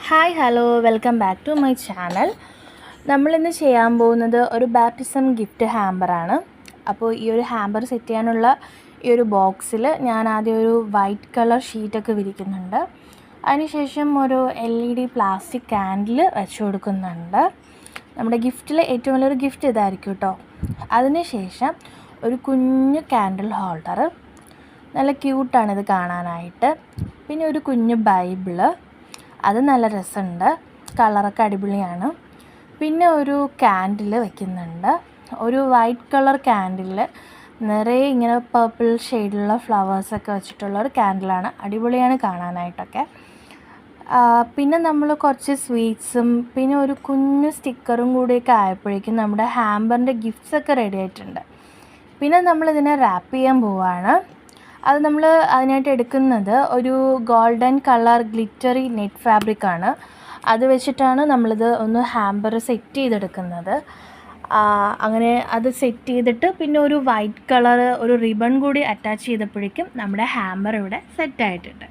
Hi hello welcome back to my channel. നമ്മളിന്ന് ചെയ്യാൻ പോകുന്നത് ഒരു ബാപ്റ്റിസം ഗിഫ്റ്റ് ഹാമ്പറാണ്. അപ്പോൾ ഈ ഒരു ഹാമ്പർ സെറ്റ് ചെയ്യാനുള്ള ഈ ഒരു ബോക്സിൽ ഞാൻ ആദ്യം ഒരു വൈറ്റ് കളർ ഷീറ്റൊക്കെ വിരിക്കുന്നുണ്ട്. അതിനുശേഷം ഒരു LED പ്ലാസ്റ്റിക് കാൻഡിൽ വെച്ച് കൊടുക്കുന്നുണ്ട്. നമ്മുടെ ഗിഫ്റ്റിൽ ഏറ്റവും വലിയൊരു ഗിഫ്റ്റ് ഇതായിരിക്കും കേട്ടോ. അതിനുശേഷം ഒരു കുഞ്ഞു കാൻഡിൽ ഹോൾഡർ, നല്ല ക്യൂട്ടാണിത് കാണാനായിട്ട്. പിന്നെ ഒരു കുഞ്ഞു ബൈബിള്, അത് നല്ല രസമുണ്ട്, കളറൊക്കെ അടിപൊളിയാണ്. പിന്നെ ഒരു കാൻഡിൽ വയ്ക്കുന്നുണ്ട്, ഒരു വൈറ്റ് കളർ കാൻഡിൽ നിറയെ ഇങ്ങനെ പർപ്പിൾ ഷെയ്ഡിലുള്ള ഫ്ലവേഴ്സൊക്കെ വെച്ചിട്ടുള്ള ഒരു കാൻഡിലാണ്, അടിപൊളിയാണ് കാണാനായിട്ടൊക്കെ. പിന്നെ നമ്മൾ കുറച്ച് സ്വീറ്റ്സും പിന്നെ ഒരു കുഞ്ഞു സ്റ്റിക്കറും കൂടിയൊക്കെ ആയപ്പോഴേക്കും നമ്മുടെ ഹാമ്പറിൻ്റെ ഗിഫ്റ്റ്സൊക്കെ റെഡി ആയിട്ടുണ്ട്. പിന്നെ നമ്മളിതിനെ റാപ്പ് ചെയ്യാൻ പോവുകയാണ്. അത് നമ്മൾ അതിനായിട്ട് എടുക്കുന്നത് ഒരു ഗോൾഡൻ കളർ ഗ്ലിറ്ററി നെറ്റ് ഫാബ്രിക്കാണ്. അത് വെച്ചിട്ടാണ് നമ്മളിത് ഒന്ന് ഹാമ്പർ സെറ്റ് ചെയ്തെടുക്കുന്നത്. അങ്ങനെ അത് സെറ്റ് ചെയ്തിട്ട് പിന്നെ ഒരു വൈറ്റ് കളർ ഒരു റിബൺ കൂടി അറ്റാച്ച് ചെയ്തപ്പോഴേക്കും നമ്മുടെ ഹാമ്പർ ഇവിടെ സെറ്റായിട്ടുണ്ട്.